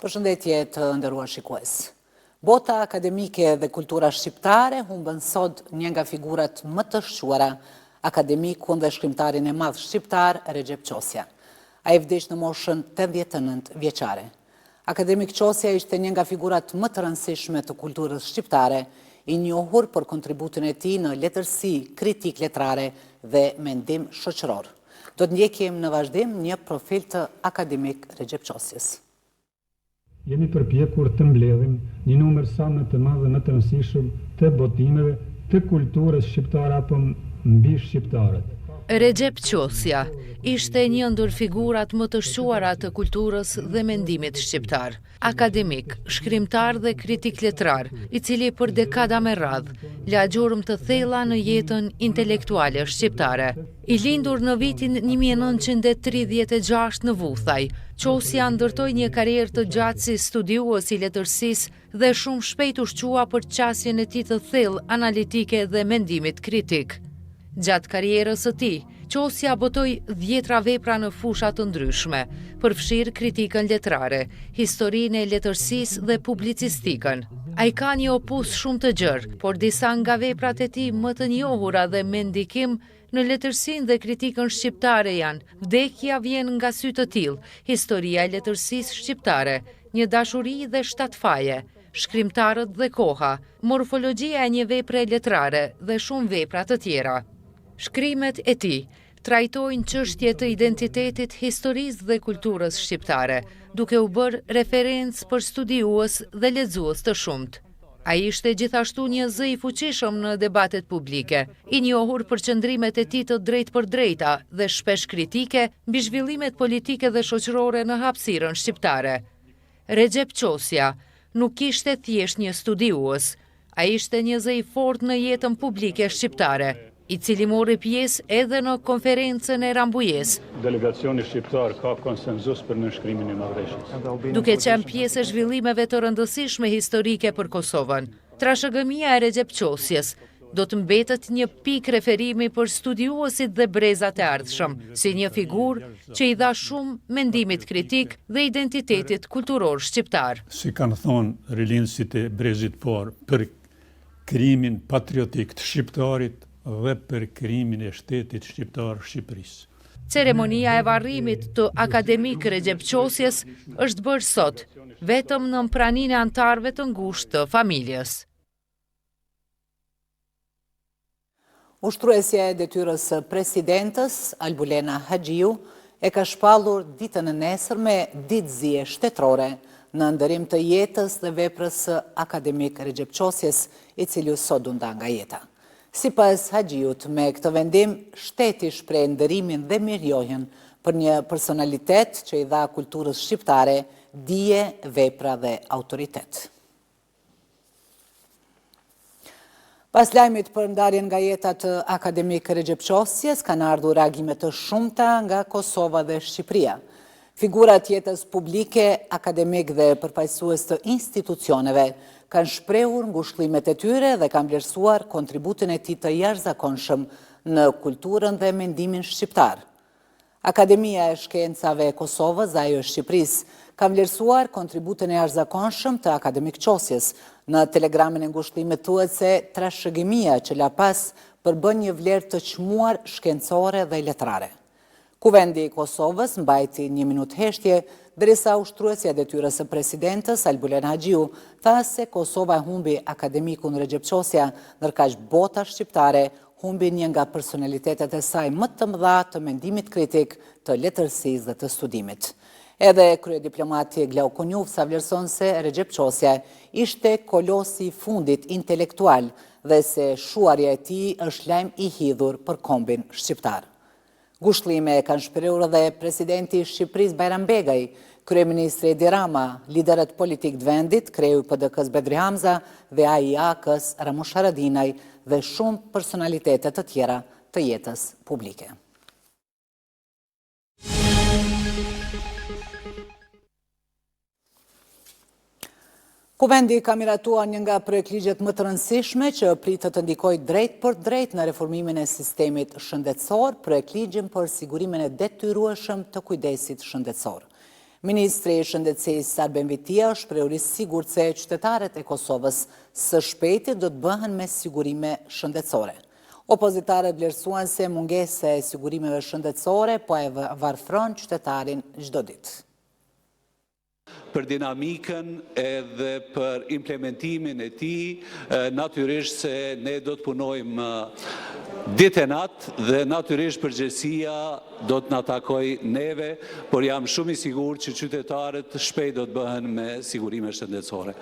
Përshëndetje të nderuar shikues. Bota akademike dhe kultura shqiptare humbën sot një nga figurat më të shquara, akademikun dhe shkrimtarin e madh shqiptar Recep Qosja. Ai vdiq në moshën 89 vjeçare. Akademik Qosja ishte një nga figurat më të rëndësishme të kulturës shqiptare, i njohur për kontributin e tij në letërsi, kritik letrare dhe mendim shoqëror. Do të ndjekim në vazhdim një profil të akademik Recep Qosjes. Jemi përpjekur të mbledhim një numër sa më të madh dhe më të rëndësishëm të botimeve të kulturës shqiptare apo mbi shqiptarët. Recep Qosja ishte një ndër figurat më të shquara të kulturës dhe mendimit shqiptar. Akademik, shkrimtar dhe kritik letrar, i cili për dekada me radh la gjurmë të thella në jetën intelektuale shqiptare. I lindur në vitin 1936 në Vuthaj, Qosja ndërtoi një karrierë të gjatë si studiues i letërsisë dhe shumë shpejt u shqua për qasjen e tij të thellë analitike dhe mendimit kritik. Gjatë karrierës së tij, Qosja botoi 10 vepra në fusha të ndryshme, përfshirë kritikën letrare, historinë e letërsisë dhe publicistikën. Ai ka një opus shumë të gjerë, por disa nga veprat e tij më të njohura dhe me ndikim në letërsinë dhe kritikën shqiptare janë Vdekja vjen nga sy të tillë, Historia e letërsisë shqiptare, Një dashuri dhe 7 faje, Shkrimtarët dhe koha, Morfologjia e një vepre letrare dhe shumë vepra të tjera. Shkrimet e tij trajtojnë çështje të identitetit, historisë dhe kulturës shqiptare, duke u bërë referencë për studiues dhe lexues të shumt. Ai ishte gjithashtu një zë i fuqishëm në debatet publike, i njohur për qëndrimet e tij të drejtpërdrejta dhe shpesh kritike mbi zhvillimet politike dhe shoqërore në hapësirën shqiptare. Recep Qosja nuk ishte thjesht një studiues, ai ishte një zë i fortë në jetën publike shqiptare, i cili mori pjesë edhe në konferencën e Rambujes. Delegacioni shqiptar ka konsenzus për nënshkrimin e marrëveshjes. Duke qenë pjesë e zhvillimeve të rëndësishme historike për Kosovën, trashëgimia e Recep Qosjes do të mbetet një pikë referimi për studiuesit dhe brezat e ardhshëm, si një figurë që i dha shumë mendimit kritik dhe identitetit kulturor shqiptar. Si kanë thonë rilindësit e brezit por për krimin patriotik të shqiptarit dhe për krimin e shtetit shqiptar Shqipërisë. Ceremonia e varrimit të akademik Recep Qosjes është bërë sot, vetëm në praninë e antarëve të ngushtë të familjes. Ushtruesja e detyrës së presidentës, Albulena Haxhiu, e ka shpallur ditën e nesërme ditëzie shtetërore në ndërim të jetës dhe veprës së akademik Recep Qosjes, i cili sot u nda nga jeta. Sipas Haxhiut, me këtë vendim, shteti shpreh ndërimin dhe mirënjohjen për një personalitet që i dha kulturës shqiptare dije, vepra dhe autoritet. Pas lajmit për ndarjen nga jeta të akademik Recep Qosjes, kanë ardhur reagime të shumta nga Kosova dhe Shqipëria. Figurat jetës publike, akademik dhe përfaqësues të institucioneve kanë shprehur ngushëllimet e tyre dhe kanë vlerësuar kontributin e tij të jashtëzakonshëm në kulturën dhe mendimin shqiptar. Akademia e Shkencave e Kosovës dhe ajo e Shqipërisë kanë vlerësuar kontributin e jashtëzakonshëm të akademik Qosjes. Në telegramin e ngushëllimit thuhet se trashëgimia që la pas përbën një vlerë të çmuar shkencore dhe letrare. Kuvendi i Kosovës mbajti 1 minutë heshtje, derisa ushtruesja e detyrës së presidentës, Albulena Haxhiu, tha se Kosova humbi akademikun Recep Qosja, ndërkaq bota shqiptare humbi një nga personalitetet e saj më të mëdha të mendimit kritik, të letërsisë dhe të studimit. Edhe kryediplomati Glauko Njufsa vlerëson se Recep Qosja ishte kolosi i fundit intelektual dhe se shuarja e tij është lajm i hidhur për kombin shqiptar. Ngushëllime kanë shprehur edhe presidenti i Shqipërisë Bajram Begaj, kryeministri Edi Rama, liderët politik të vendit, kreu i PD-s Bedri Hamza dhe AIAK-s Ramush Haradinaj dhe shumë personalitete të tjera të jetës publike. Kuvendi ka miratuar një nga projektligjet më të rëndësishme që pritet të ndikojë drejt për drejt në reformimin e sistemit shëndetësor, projektligjin për sigurimin e detyrueshëm të kujdesit shëndetësor. Ministri i Shëndetësisë Arben Vitia shprehuri sigurt se qytetarët e Kosovës së shpejti do të bëhen me sigurime shëndetësore. Opozitarët vlerësuan se mungesa e sigurimeve shëndetësore po e varfron qytetarin çdo ditë. Për dinamikën edhe për implementimin e tij, natyrisht se ne do të punojmë ditë e natë dhe natyrisht përgjegjësia do të na takojë neve, por jam shumë i sigurt që qytetarët shpejt do të bëhen me sigurime shëndetësore.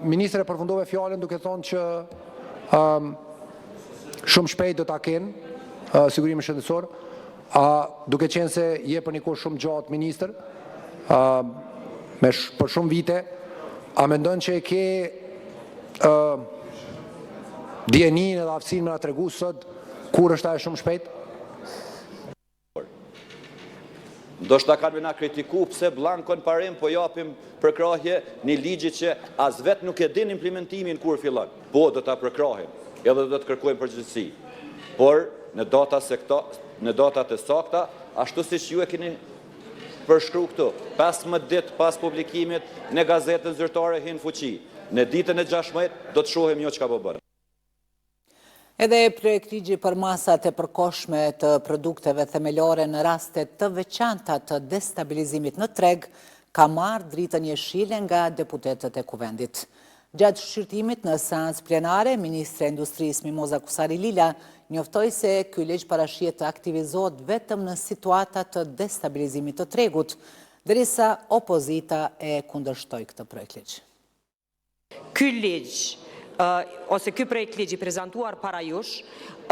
Ministri përfundoi fjalën duke thonë që shumë shpejt do ta kenë sigurimin shëndetësor, duke qenë se jepën një kohë shumë gjatë ministër, për shumë vite, a mendon që e ke dijenin edhe aftësinë me na tregu sot kur është ajo shumë shpejt? Ndoshta kanë na kritiku pse blankon parim po japim përkrahje një ligji që as vet nuk e din implementimin kur fillon. Po do ta përkrahim, edhe do të kërkojmë përgjegjësi. Por në datat e sakta, ashtu siç ju e keni përshkru këtu, 15 ditë pas publikimit në gazetën zyrtare hin fuqi. Në ditën e 16 do të shohim jo çka po bën. Edhe projekt ligji për masat e përkohshme të produkteve themelore në raste të veçanta të destabilizimit në treg ka marrë dritën jeshile nga deputetët e Kuvendit. Gjatë shqyrtimit në seancë plenare, Ministre e Industrisë Mimoza Kusari Lila njoftoi se ky ligj parashihet të aktivizohet vetëm në situata të destabilizimit të tregut, derisa opozita e kundërshtoi këtë projekt ligj. Ky ligj ose ky projekt ligji prezantuar para jush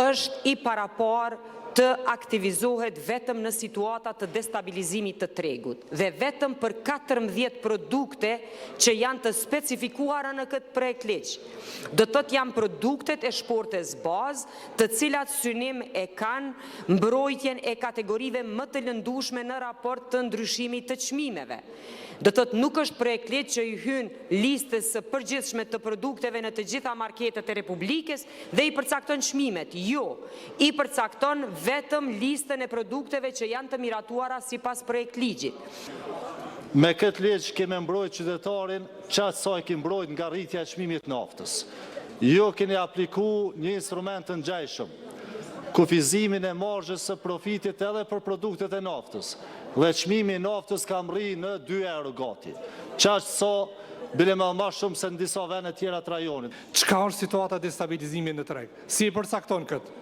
është i parapar të aktivizohet vetëm në situata të destabilizimit të tregut dhe vetëm për 14 produkte që janë të specifikuara në këtë projekt ligj. Do të thotë janë produktet e shportes bazë, të cilat synim e kanë mbrojtjen e kategorive më të lëndueshme në raport të ndryshimit të çmimeve. Do të thotë nuk është projekt ligj që i hyn listës së përgjithshme të produkteve në të gjitha marketet e Republikës dhe i përcakton çmimet. Jo, i përcakton vetëm listën e produkteve që janë të miratuara sipas projekt ligjit. Me këtë ligj kemi mbrojtur qytetarin çfarë sa e kemi mbrojtur nga rritja e çmimit të naftës. Jo keni aplikuar një instrument të ngjajshëm, kufizimin e marzhës së profitit edhe për produktet e naftës. Dhe çmimi i naftës ka rri në 2 euro gati. Çfarë sa bile më shumë se në disa vende tjera të rajonit. Çka është situata e destabilizimit në treg? Si i përcakton këtë?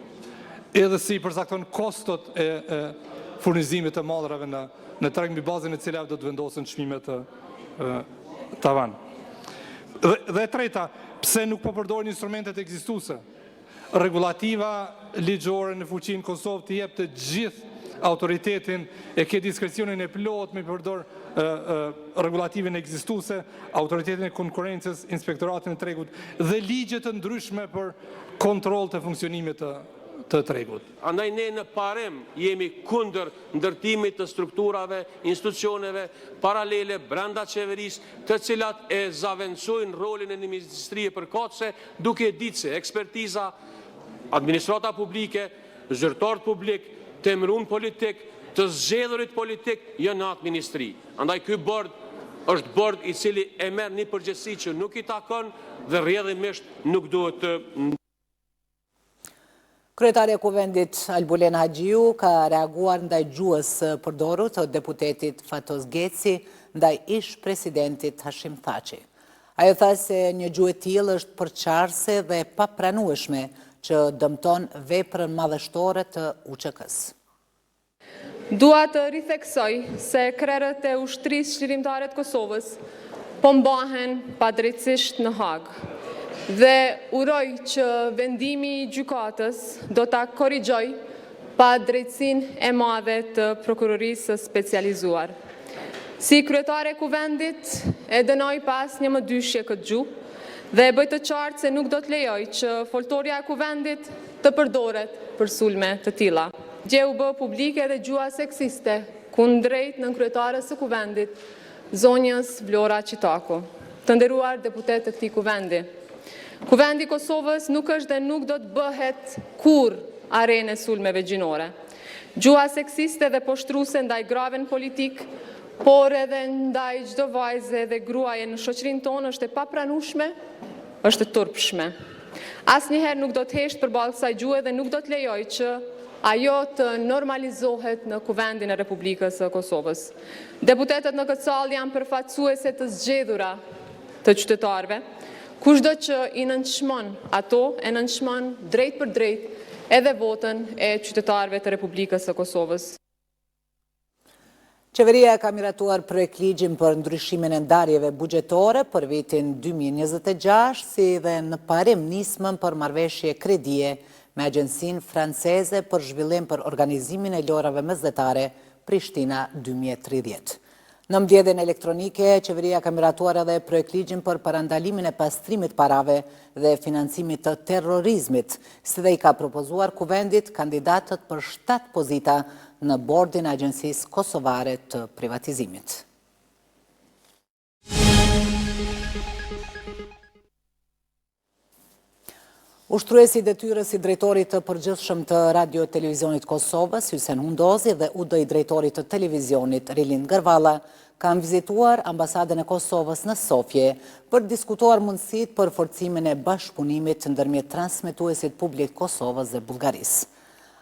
Edhe si i përcakton kostot e furnizimit të madrave në treg mbi bazën e cilave do të vendosen çmimet të tavan. Dhe treta, pse nuk po përdorin instrumentet ekzistuese? Regulativa ligjore në fuqinë Kosovë të jep të gjithë autoritetin e ke diskrecionin e plot me përdor regulativin ekzistuese, autoritetin e konkurrencës, inspektoratin e tregut dhe ligje të ndryshme për kontroll të funksionimit të tregut. Andaj ne në parim jemi kundër ndërtimit të strukturave, institucioneve paralele brenda qeverisë, të cilat e zaventojnë rolin e një ministrie përkatëse, duke ditë se ekspertiza, administrata publike, zyrtar publik, temrun politik, të zgjedhurit politik, janë në atë ministri. Andaj ky bord është bord i cili e merr një përgjegjësi që nuk i takon dhe rrjedhimisht nuk duhet të. Kryetari e Kuvendit Albulen Haxhiu ka reaguar ndaj gjuhës përdorur të deputetit Fatos Geci ndaj ish presidentit Hashim Thaçi. Ajo tha se një gjuhë e tillë është përçarëse dhe papranueshme që dëmton veprën madhështore të UÇK-s. Dua të ritheksoj se krerët e ushtrisë çlirimtare të Kosovës po mbahen padrejtisht në Hagë dhe uroj që vendimi i gjykatës do ta korrigjoj padrejtësinë e madhe të prokurorisë specializuar. Si kryetare e Kuvendit e dënoj pas një mëdyshje këtë gjuhë dhe e bëj të qartë se nuk do të lejoj që foltorja e Kuvendit të përdoret për sulme të tilla. Gje u bë publike dhe gjuha seksiste kundrejt nënkryetares së Kuvendit, zonjës Vlora Qitaku. Të nderuar deputet të këtij kuvendi. Kuvendi i Kosovës nuk është dhe nuk do të bëhet kurrë arenë e sulmeve gjinore. Gjuha seksiste dhe poshtruese ndaj graven politik por edhe ndaj çdo vajze dhe gruaje në shoqërinë tonë është e papranueshme, është e turpshme. Asnjëherë nuk do të hesht përballë kësaj gjuhë dhe nuk do të lejoj që ajo të normalizohet në Kuvendin e Republikës së Kosovës. Deputetët në këtë sallë janë përfaqësuese të zgjedhura të qytetarëve. Kushdo që i nënçmon ato, e nënçmon drejt për drejt edhe votën e qytetarëve të Republikës së Kosovës. Qeveria ka miratuar projekt ligjin për ndryshimin e ndarjeve buxhetore për vitin 2026, si dhe në parim nismën për marrëveshje kredie me Agjencinë Franceze për zhvillim për organizimin e lojrave mesdhetare Prishtina 2030. Në mbledhjen elektronike, qeveria ka miratuar edhe projekt ligjin për parandalimin e pastrimit parave dhe financimit të terrorizmit, si dhe i ka propozuar Kuvendit kandidatët për 7 pozita në bordin e Agjencisë Kosovare të Privatizimit. Ushtruesi i detyrës i drejtorit të përgjithshëm të Radio Televizionit Kosovës, Hysen Hundozi, dhe UD i drejtorit të televizionit, Rilind Garvalla, kanë vizituar ambasadën e Kosovës në Sofje për diskutuar mundësit për forcimin e bashkëpunimit ndërmjet transmetuesit publik Kosovës dhe Bullgarisë.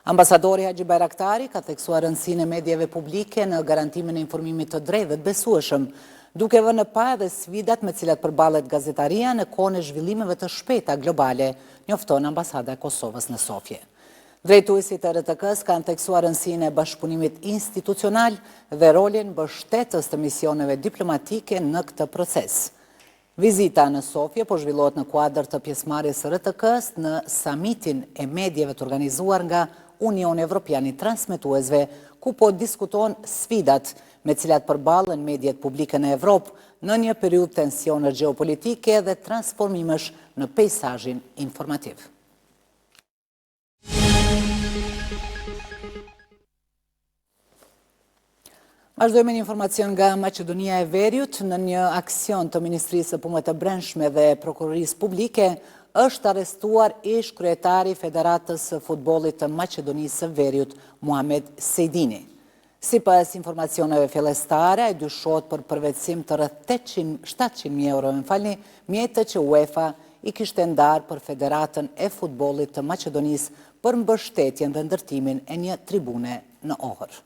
Ambasadori Haxhi Bayraktari ka theksuar rëndësinë e mediave publike në garantimin e informimit të drejtë dhe të besueshëm, duke vënë pa edhe sfidat me cilat përballet gazetaria në kohën e zhvillimeve të shpejta globale, njofton ambasada e Kosovës në Sofje. Drejtuesit e RTK-s kanë theksuar rëndësinë e bashkëpunimit institucional dhe rolin mbështetës të misioneve diplomatike në këtë proces. Vizita në Sofje po zhvillohet në kuadër të pjesëmarrjes së RTK-s në samitin e mediave të organizuar nga Unioni Evropian i Transmetuesve, ku po diskuton sfidat me cilat përballen mediat publike në Evropë në një periudhë tensionesh gjeopolitike dhe transformimesh në peizazhin informativ. Vazhdojmë një informacion nga Maqedonia e Veriut. Në një aksion të Ministrisë së Punëve të Brendshme dhe Prokurorisë Publike, është arrestuar ish kryetari i Federatës së Futbollit të Maqedonisë së Veriut, Muhamed Sejdini. Sipas informacioneve fillestare, ai dyshohet për përvetësim të rreth 700.000 euro, mjetët që UEFA i kishte ndarë për Federatën e Futbollit të Maqedonisë për mbështetjen dhe ndërtimin e një tribune në Ohër.